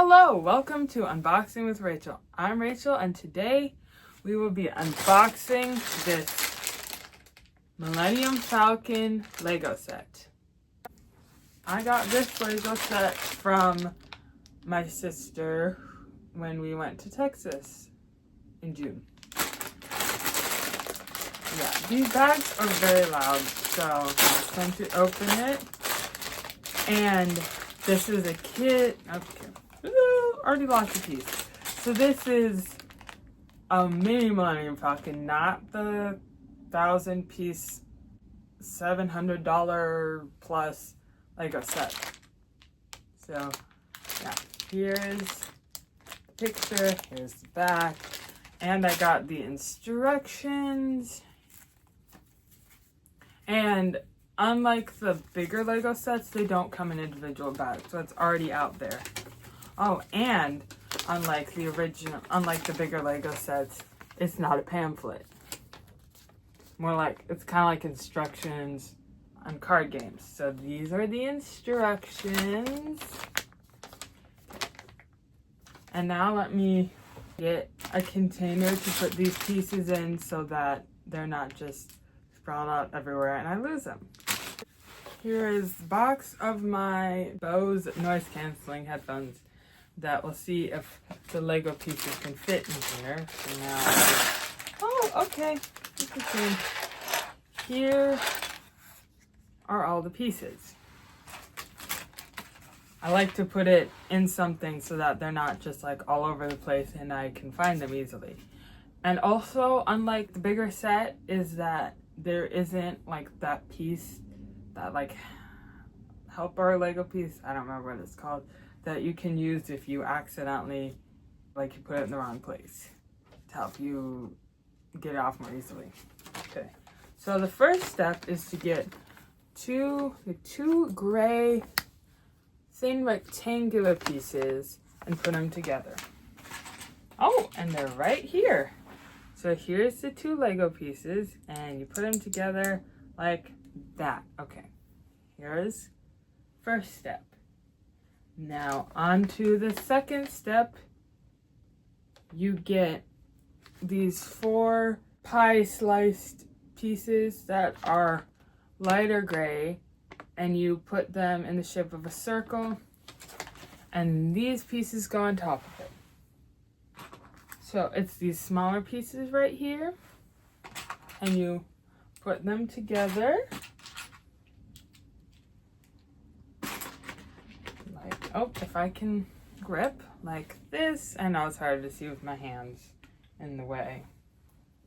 Hello, welcome to Unboxing with Rachel. I'm Rachel and today we will be unboxing this Millennium Falcon Lego set. I got this Lego set from my sister when we went to Texas in June. Yeah, these bags are very loud, so it's time to open it. And this is a kit. Okay. Ooh, already lost a piece. So this is a mini Millennium Falcon, not the 1,000-piece, $700 plus Lego set. So yeah, here's the picture, here's the back, and I got the instructions. And unlike the bigger Lego sets, they don't come in individual bags, so it's already out there. Oh, and unlike the bigger Lego sets, it's not a pamphlet. More like, it's kind of like instructions on card games. So these are the instructions. And now let me get a container to put these pieces in so that they're not just sprawled out everywhere and I lose them. Here is the box of my Bose noise canceling headphones that will see if the Lego pieces can fit in here. So now, oh, okay. Here are all the pieces. I like to put it in something so that they're not just like all over the place and I can find them easily. And also, unlike the bigger set, is that there isn't like that piece, that like helper Lego piece, I don't remember what it's called, that you can use if you accidentally, like, you put it in the wrong place to help you get it off more easily. Okay, so the first step is to get the two gray thin rectangular pieces and put them together. Oh, and they're right here. So here's the two Lego pieces and you put them together like that. Okay, here's first step. Now on to the second step. You get these 4 pie sliced pieces that are lighter gray and you put them in the shape of a circle and these pieces go on top of it. So it's these smaller pieces right here and you put them together. Oh, if I can grip like this. I know it's hard to see with my hands in the way.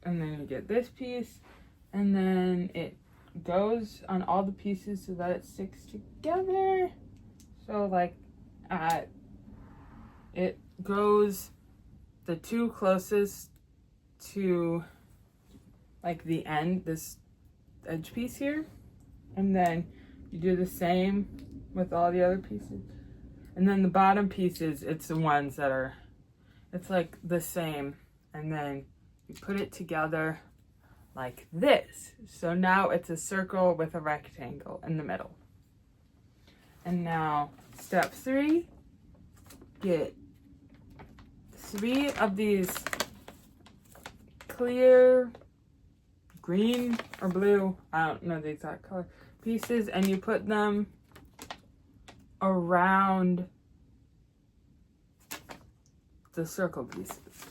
And then you get this piece and then it goes on all the pieces so that it sticks together. So like it goes the two closest to like the end, this edge piece here. And then you do the same with all the other pieces. And then the bottom pieces, it's the ones that are, it's like the same. And then you put it together like this. So now it's a circle with a rectangle in the middle. And now step 3, get 3 of these clear green or blue, I don't know the exact color, pieces, and you put them around the circle pieces.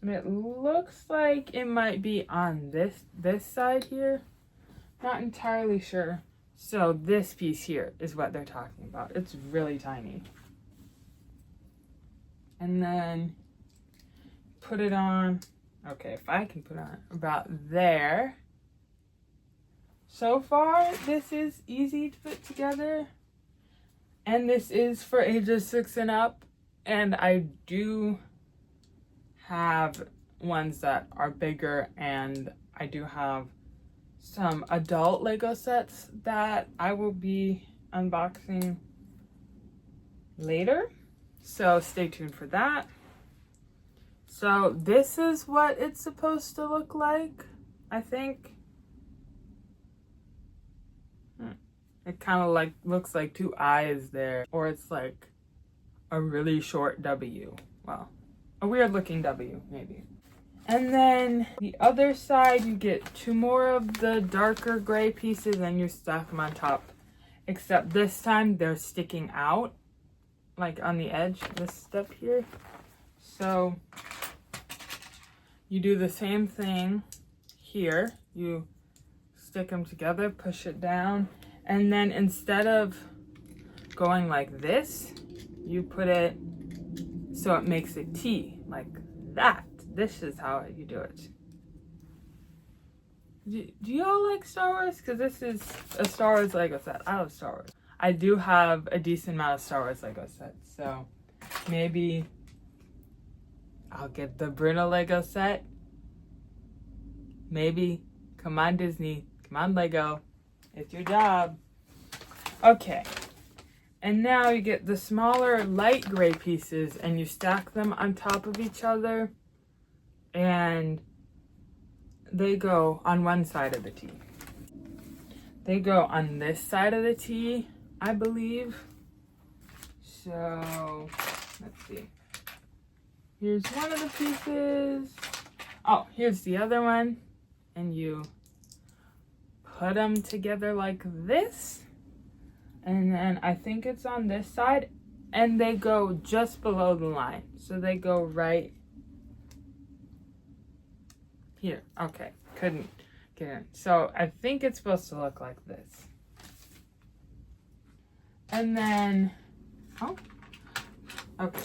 And it looks like it might be on this side here. Not entirely sure. So this piece here is what they're talking about. It's really tiny. And then put it on, okay, if I can put it on about there. So far, this is easy to put together. And this is for ages 6 and up. And I do have ones that are bigger, and I do have some adult Lego sets that I will be unboxing later. So stay tuned for that. So this is what it's supposed to look like, I think. It kind of like looks like 2 eyes there, or it's like a really short W. Well, a weird looking W, maybe. And then the other side, you get 2 more of the darker gray pieces and you stack them on top. Except this time they're sticking out, like on the edge, this step here. So you do the same thing here. You stick them together, push it down, and then instead of going like this, you put it so it makes a T, like that. This is how you do it. Do y'all like Star Wars? Because this is a Star Wars Lego set. I love Star Wars. I do have a decent amount of Star Wars Lego sets, so maybe I'll get the Bruno Lego set. Maybe. Come on, Disney. Come on, Lego. It's your job. Okay. And now you get the smaller light gray pieces and you stack them on top of each other. And they go on one side of the T. They go on this side of the T, I believe. So, let's see. Here's one of the pieces. Oh, here's the other one. And you put them together like this. And then I think it's on this side. And they go just below the line. So they go right here. Okay, couldn't get in. So I think it's supposed to look like this. And then, oh, okay.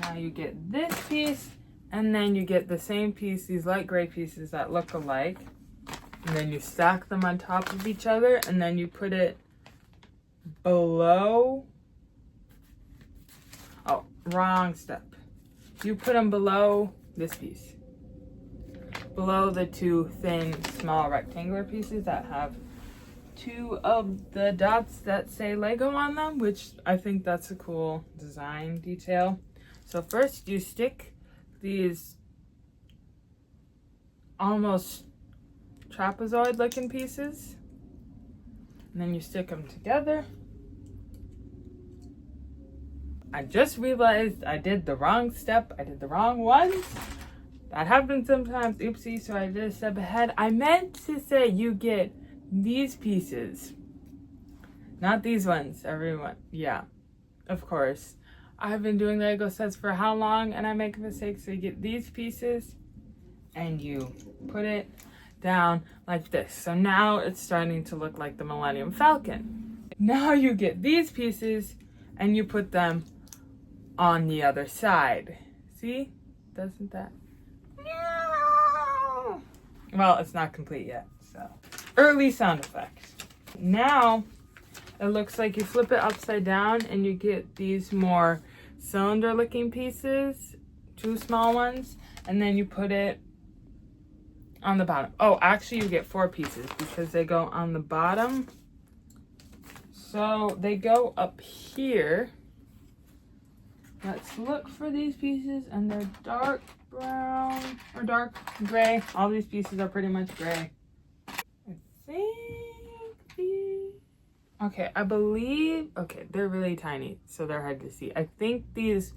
Now you get this piece, and then you get the same piece, these light gray pieces that look alike. And then you stack them on top of each other, and then you put it below. Oh, wrong step. You put them below this piece. Below the 2 thin, small rectangular pieces that have 2 of the dots that say Lego on them, which I think that's a cool design detail. So first you stick these almost trapezoid looking pieces, and then you stick them together. I just realized I did the wrong step. I did the wrong ones. That happens sometimes. Oopsie, so I did a step ahead. I meant to say you get these pieces. Not these ones, everyone. Yeah, of course. I've been doing Lego sets for how long and I make mistakes. So you get these pieces and you put it down like this. So now it's starting to look like the Millennium Falcon. Now you get these pieces and you put them on the other side. See? Doesn't that? Well, it's not complete yet, so. Early sound effects. Now, it looks like you flip it upside down and you get these more cylinder looking pieces, 2 small ones, and then you put it on the bottom. Oh, actually you get 4 pieces because they go on the bottom. So they go up here. Let's look for these pieces, and they're dark brown or dark gray. All these pieces are pretty much gray. I think okay, I believe, okay, they're really tiny, so they're hard to see. I think these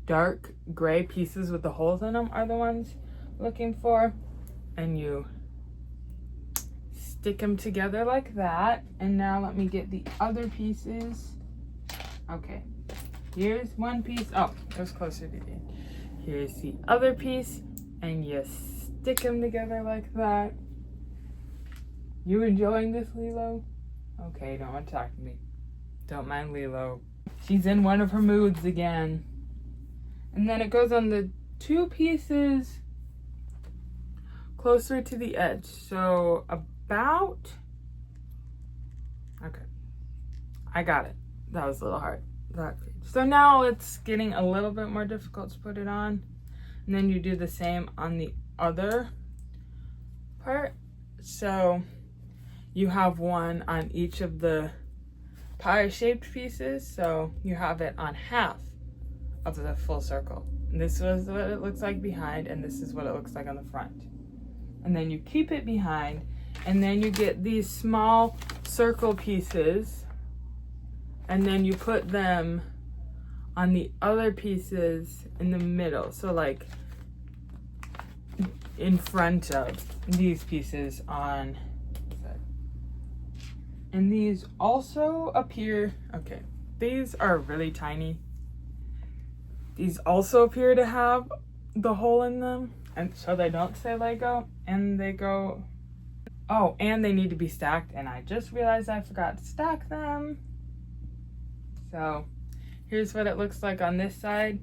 dark gray pieces with the holes in them are the ones looking for. And you stick them together like that. And now let me get the other pieces. Okay, here's one piece. Oh, it was closer to the end. Here's the other piece, and you stick them together like that. You enjoying this, Lilo? Okay, don't want to talk to me. Don't mind Lilo. She's in one of her moods again. And then it goes on the 2 pieces closer to the edge. So about, okay, I got it. That was a little hard. So now it's getting a little bit more difficult to put it on. And then you do the same on the other part. So you have one on each of the pie-shaped pieces. So you have it on half of the full circle. And this was what it looks like behind, and this is what it looks like on the front. And then you keep it behind, and then you get these small circle pieces and then you put them on the other pieces in the middle. So like in front of these pieces on, and these also appear, okay, these are really tiny. These also appear to have the hole in them, and so they don't say Lego, and they go, oh, and they need to be stacked, and I just realized I forgot to stack them. So here's what it looks like on this side,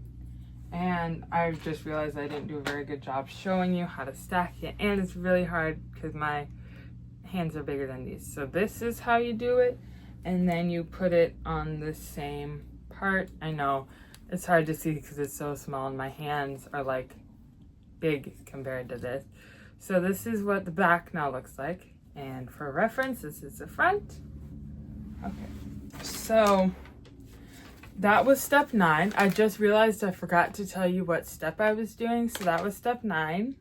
and I just realized I didn't do a very good job showing you how to stack it, and it's really hard because my hands are bigger than these. So this is how you do it, and then you put it on the same part. I know it's hard to see because it's so small and my hands are like big compared to this. So this is what the back now looks like, and for reference, this is the front. Okay, so that was step 9. I just realized I forgot to tell you what step I was doing, so that was step 9.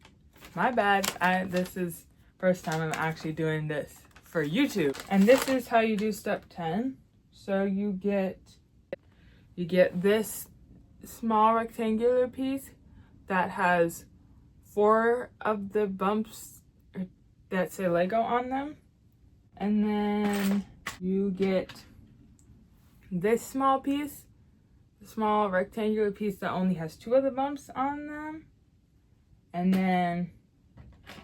My bad. This is first time I'm actually doing this for YouTube. And this is how you do step 10. So you get this small rectangular piece that has 4 of the bumps that say Lego on them. And then you get this small piece, the small rectangular piece that only has 2 of the bumps on them. And then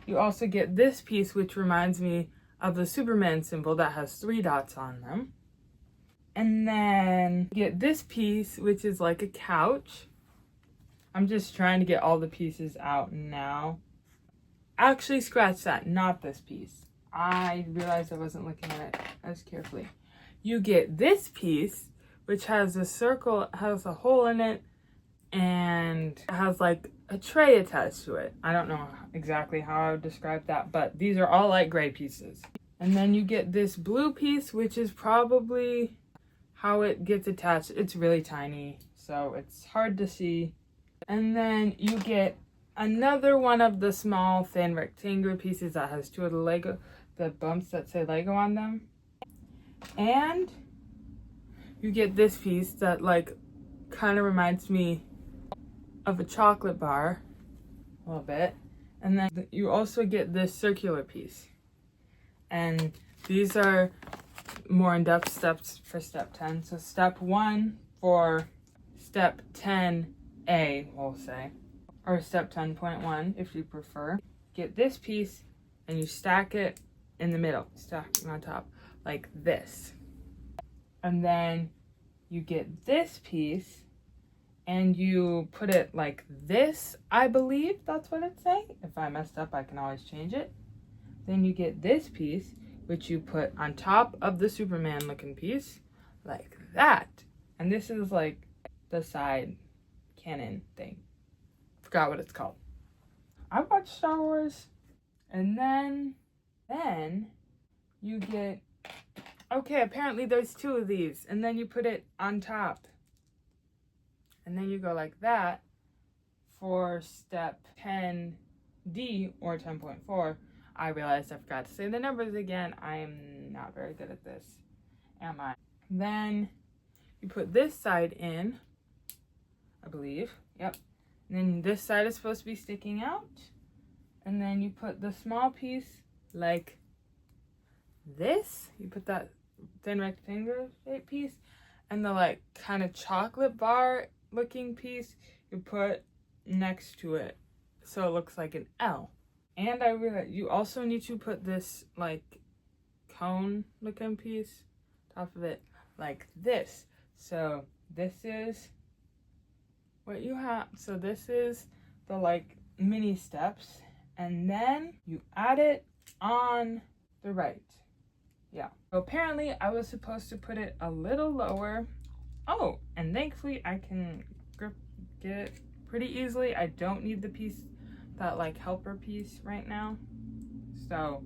you also get this piece, which reminds me of the Superman symbol that has 3 dots on them. And then you get this piece, which is like a couch. I'm just trying to get all the pieces out now. Actually, scratch that, not this piece. I realized I wasn't looking at it as carefully. You get this piece, which has a circle, has a hole in it, and has like a tray attached to it. I don't know exactly how I would describe that, but these are all like gray pieces. And then you get this blue piece, which is probably how it gets attached. It's really tiny, so it's hard to see. And then you get another one of the small thin rectangular pieces that has 2 of the Lego, the bumps that say Lego on them. And you get this piece that like kind of reminds me of a chocolate bar a little bit. And then you also get this circular piece. And these are more in-depth steps for step 10. So step 1 for step 10A, we'll say, or step 10.1 if you prefer. Get this piece and you stack it in the middle, stack it on top like this. And then you get this piece and you put it like this, I believe that's what it's saying. If I messed up, I can always change it. Then you get this piece, which you put on top of the Superman looking piece, like that. And this is like the side cannon thing. Forgot what it's called. I watched Star Wars. And then you get, okay, apparently there's 2 of these. And then you put it on top. And then you go like that for step 10D or 10.4. I realized I forgot to say the numbers again. I am not very good at this, am I? Then you put this side in, I believe. Yep. And then this side is supposed to be sticking out. And then you put the small piece like this. You put that thin rectangular shaped piece. And the like kind of chocolate bar looking piece you put next to it. So it looks like an L. And I realized you also need to put this like cone looking piece top of it like this. So this is what you have. So this is the like mini steps, and then you add it on the right. Yeah. So apparently I was supposed to put it a little lower. Oh, and thankfully I can get it pretty easily. I don't need the piece, that like helper piece right now. So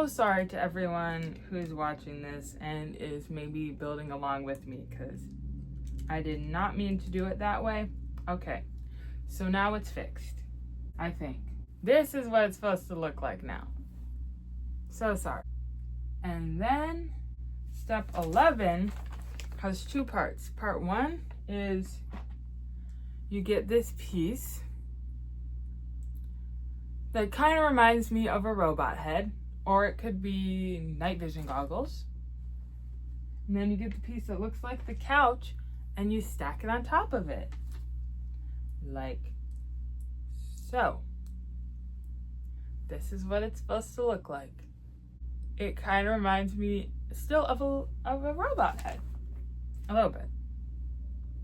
sorry to everyone who's watching this and is maybe building along with me, because I did not mean to do it that way. Okay, so now it's fixed, I think. This is what it's supposed to look like now. So sorry. And then step 11 has two parts. Part one is you get this piece that kind of reminds me of a robot head, or it could be night vision goggles. And then you get the piece that looks like the couch and you stack it on top of it. Like so. This is what it's supposed to look like. It kind of reminds me still of a robot head. A little bit.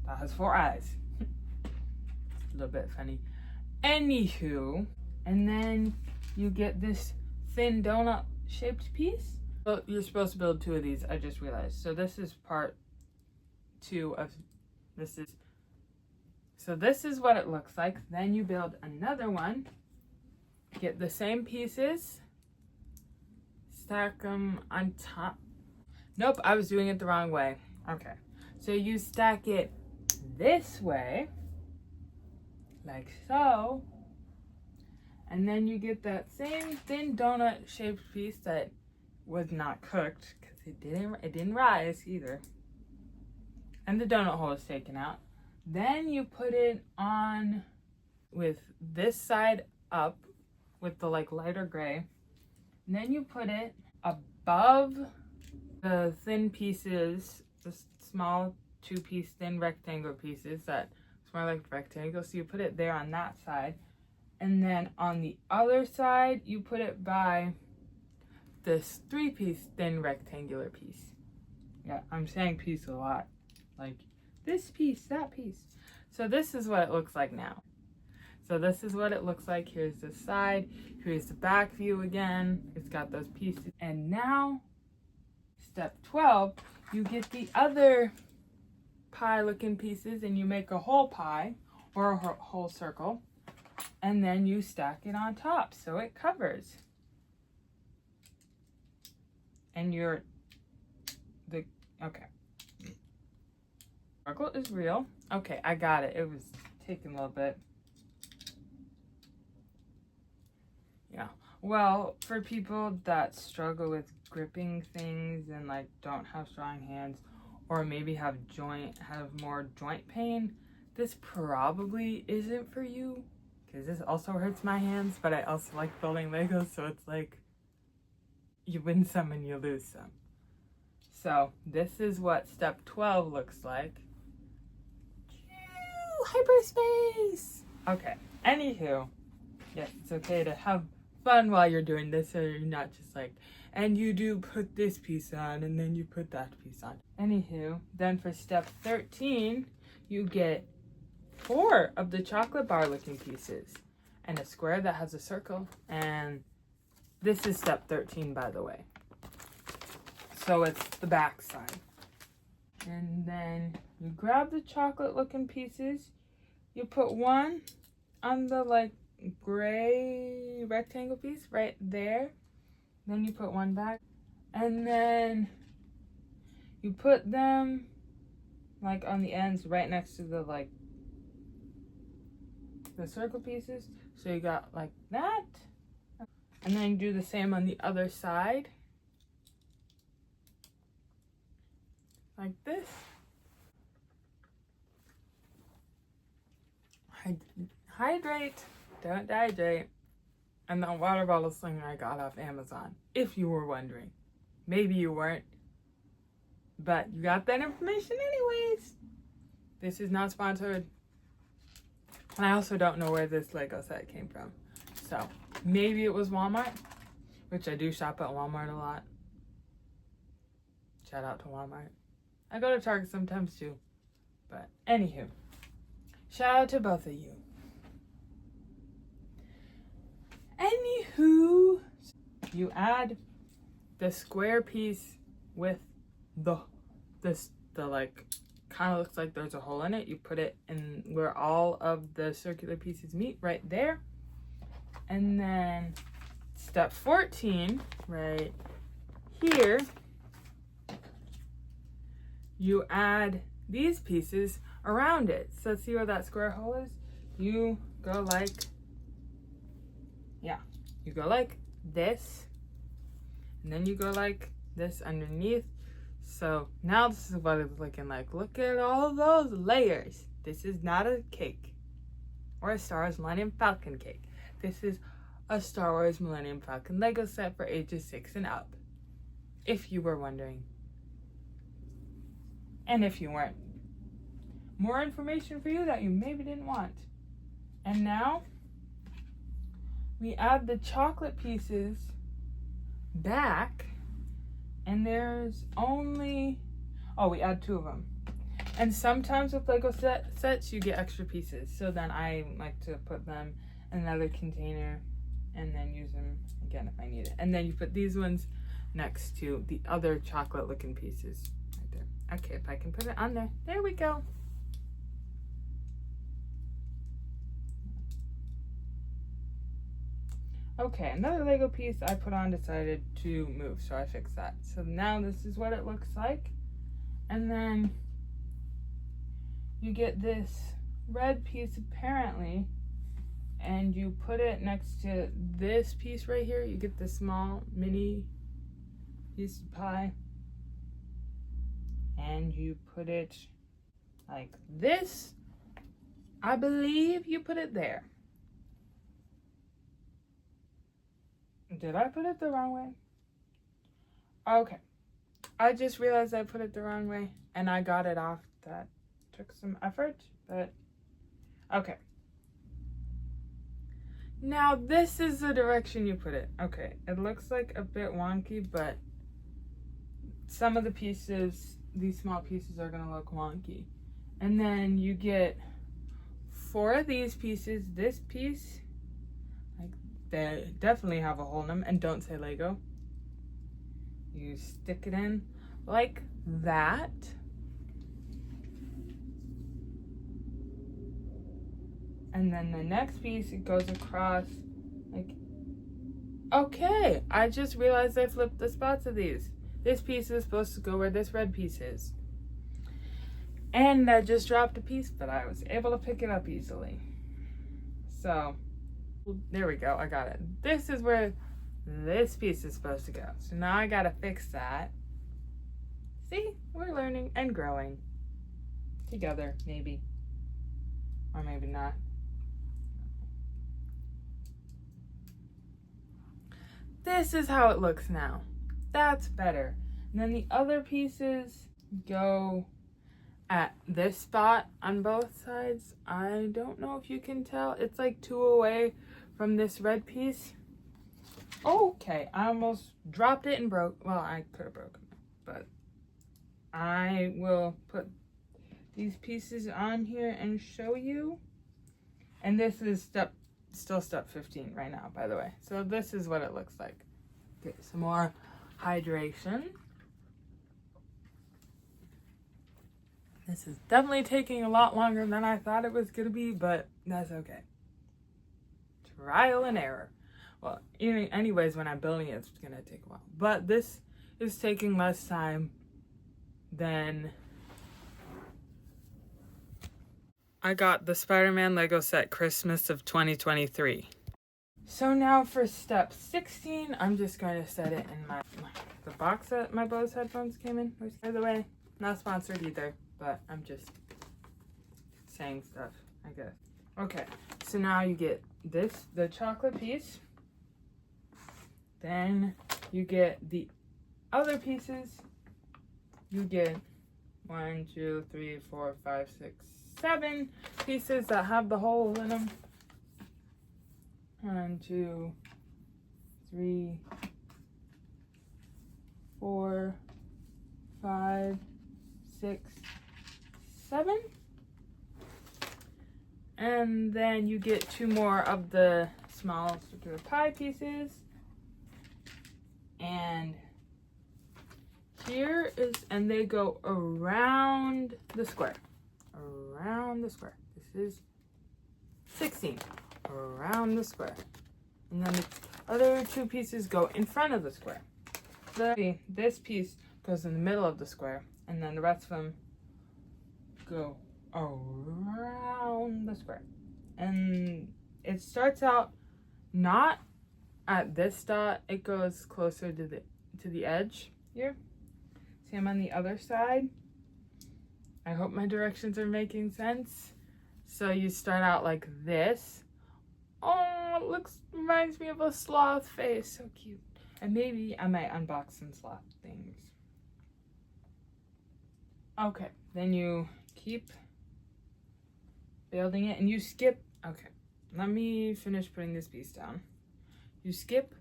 That has 4 eyes. A little bit funny. Anywho, and then you get this thin donut shaped piece. So you're supposed to build 2 of these, I just realized. So this is part 2 of this is. So this is what it looks like. Then you build another one. Get the same pieces. Stack them on top. Nope, I was doing it the wrong way. Okay. So you stack it this way. Like so. And then you get that same thin donut shaped piece that was not cooked because it didn't rise either. And the donut hole is taken out. Then you put it on with this side up with the like lighter gray. And then you put it above the thin pieces, the small 2-piece thin rectangle pieces that it's more like rectangle. So you put it there on that side. And then on the other side, you put it by this 3-piece thin rectangular piece. Yeah, I'm saying piece a lot. Like this piece, that piece. So this is what it looks like now. So this is what it looks like. Here's the side. Here's the back view again. It's got those pieces. And now, step 12, you get the other pie looking pieces and you make a whole pie or a whole circle. And then you stack it on top so it covers. And okay. Circle is real. Okay, I got it. It was taking a little bit. Yeah. Well, for people that struggle with gripping things and like don't have strong hands or maybe have more joint pain, this probably isn't for you. Because this also hurts my hands, but I also like building Legos, so it's like you win some and you lose some. So this is what step 12 looks like. Hyperspace! Okay, anywho, yes, it's okay to have fun while you're doing this, so you're not just like, and you do put this piece on, and then you put that piece on. Anywho, then for step 13, you get 4 of the chocolate bar looking pieces and a square that has a circle, and this is step 13, by the way. So it's the back side. And then you grab the chocolate looking pieces, you put one on the like gray rectangle piece right there, then you put one back, and then you put them like on the ends right next to the like the circle pieces, so you got like that, and then you do the same on the other side like this. Hydrate, don't dehydrate. And the water bottle sling I got off Amazon, if you were wondering. Maybe you weren't, but you got that information anyways. This is not sponsored. And I also don't know where this Lego set came from. So maybe it was Walmart, which I do shop at Walmart a lot. Shout out to Walmart. I go to Target sometimes too. But anywho, shout out to both of you. Anywho, you add the square piece with the like kind of looks like there's a hole in it. You put it in where all of the circular pieces meet, right there. And then step 14, right here, you add these pieces around it. So see where that square hole is? You go like, yeah, you go like this, and then you go like this underneath. So now this is what it's looking like. Look at all those layers. This is not a cake or a Star Wars Millennium Falcon cake. This is a Star Wars Millennium Falcon Lego set for ages 6 and up, if you were wondering. And if you weren't. More information for you that you maybe didn't want. And now we add the chocolate pieces back, and there's only, we add 2 of them. And sometimes with Lego sets you get extra pieces, so then I like to put them in another container and then use them again if I need it. And then you put these ones next to the other chocolate looking pieces right there. Okay, if I can put it on there. There we go. Okay, another Lego piece I put on decided to move, so I fixed that. So now this is what it looks like. And then you get this red piece apparently, and you put it next to this piece right here. You get this small mini piece of pie, and you put it like this. I believe you put it there. Did I put it the wrong way? Okay. I just realized I put it the wrong way, and I got it off. That took some effort, but okay. Now this is the direction you put it. Okay, it looks like a bit wonky, but some of the pieces, these small pieces, are gonna look wonky. And then you get 4 of these pieces. This piece, like, they definitely have a hole in them and don't say Lego. You stick it in like that. And then the next piece, it goes across like, okay, I just realized I flipped the spots of these. This piece is supposed to go where this red piece is. And I just dropped a piece, but I was able to pick it up easily. So, there we go, I got it. This is where this piece is supposed to go. So now I gotta fix that. See, we're learning and growing. Together, maybe. Or maybe not. This is how it looks now. That's better. And then the other pieces go at this spot on both sides. I don't know if you can tell. It's like 2 away from this red piece. Okay, I almost dropped it and broke. Well, I could have broken it, but I will put these pieces on here and show you. And this is still step 15 right now, by the way. So this is what it looks like. Okay, some more hydration. This is definitely taking a lot longer than I thought it was gonna be, but that's okay. Trial and error. Well, anyways, when I'm building it, it's gonna take a while. But this is taking less time than I got the Spider-Man Lego set Christmas of 2023. So now for step 16, I'm just going to set it in the box that my Bose headphones came in. Which, by the way, not sponsored either, but I'm just saying stuff, I guess. Okay, so now you get the chocolate piece. Then you get the other pieces. You get 1, 2, 3, 4, 5, 6, 7 pieces that have the holes in them. 1, 2, 3, 4, 5, 6, 7. And then you get 2 more of the small circular pie pieces. And here is, and they go around the square. Around the square. This is 16. Around the square. And then the other 2 pieces go in front of the square. This piece goes in the middle of the square, and then the rest of them go around the square. And it starts out not at this dot, it goes closer to the edge here. Same on the other side. I hope my directions are making sense. So you start out like this. Oh, it reminds me of a sloth face. So cute. And maybe I might unbox some sloth things. Okay, then you keep building it and you skip. Okay, let me finish putting this piece down. You skip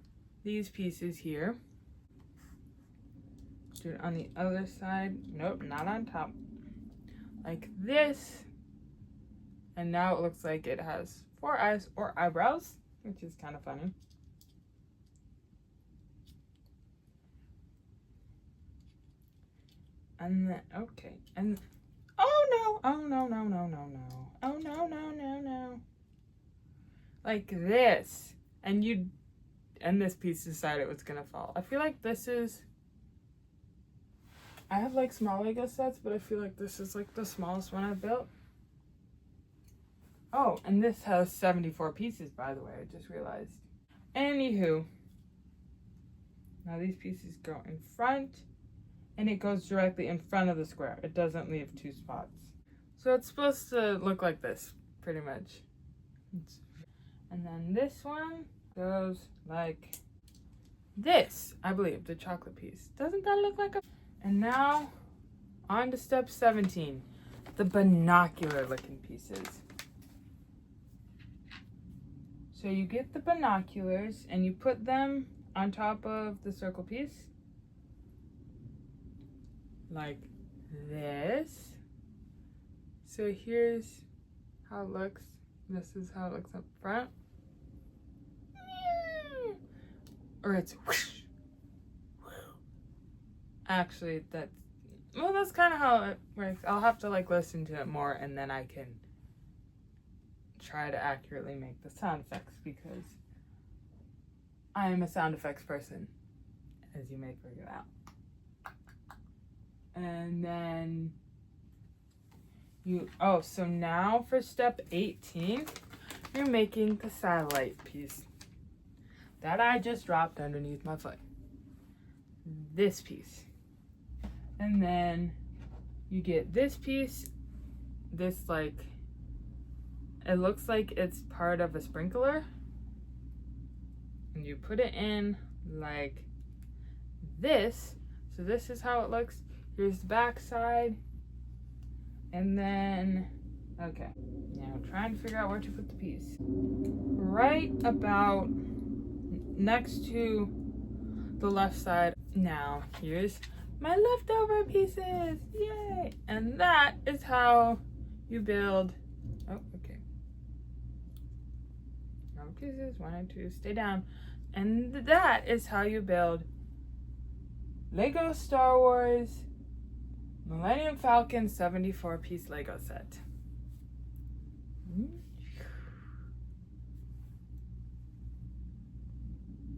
these pieces here. Do it on the other side. Nope, not on top. Like this. And now it looks like it has 4 eyes or eyebrows, which is kind of funny. And then, okay. And, oh no, oh no, no, no, no, no. Oh no, no, no, no. Like this. And this piece decided it was gonna fall. I feel like this is, I have like small Lego sets, but I feel like this is like the smallest one I've built. Oh, and this has 74 pieces, by the way, I just realized. Anywho, now these pieces go in front, and it goes directly in front of the square. It doesn't leave 2 spots. So it's supposed to look like this, pretty much. And then this one goes like this, I believe, the chocolate piece. Doesn't that look like a... And now, on to step 17, the binocular looking pieces. So you get the binoculars and you put them on top of the circle piece. Like this. So here's how it looks. This is how it looks up front. Or it's whoosh. Actually, that's kind of how it works. I'll have to like listen to it more and then I can try to accurately make the sound effects because I am a sound effects person, as you may figure out. And then so now for step 18, you're making the satellite piece that I just dropped underneath my foot. This piece. And then you get this piece, this like, it looks like it's part of a sprinkler. And you put it in like this. So this is how it looks. Here's the back side. And then, okay. Now trying to figure out where to put the piece. Right about next to the left side. Now, here's my leftover pieces. Yay! And that is how you build. Oh, okay. No pieces. 1 and 2. Stay down. And that is how you build Lego Star Wars Millennium Falcon 74-piece Lego set.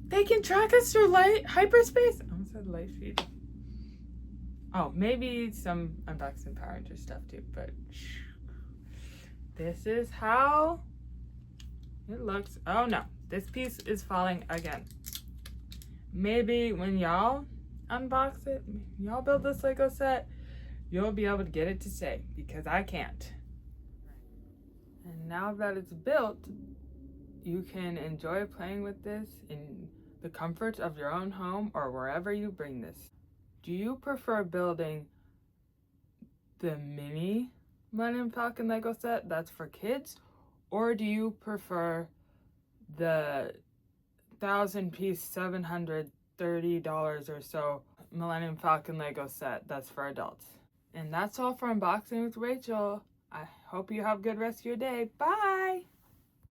They can track us through hyperspace. I almost said light speed. Oh, maybe some Unbox and Power Ranger stuff too, but this is how it looks. Oh no, this piece is falling again. Maybe when y'all unbox it, y'all build this Lego set, you'll be able to get it to stay, because I can't. And now that it's built, you can enjoy playing with this in the comfort of your own home or wherever you bring this. Do you prefer building the mini Millennium Falcon Lego set that's for kids, or do you prefer the 1,000-piece, $730 or so Millennium Falcon Lego set that's for adults? And that's all for Unboxing with Rachel. I hope you have a good rest of your day. Bye!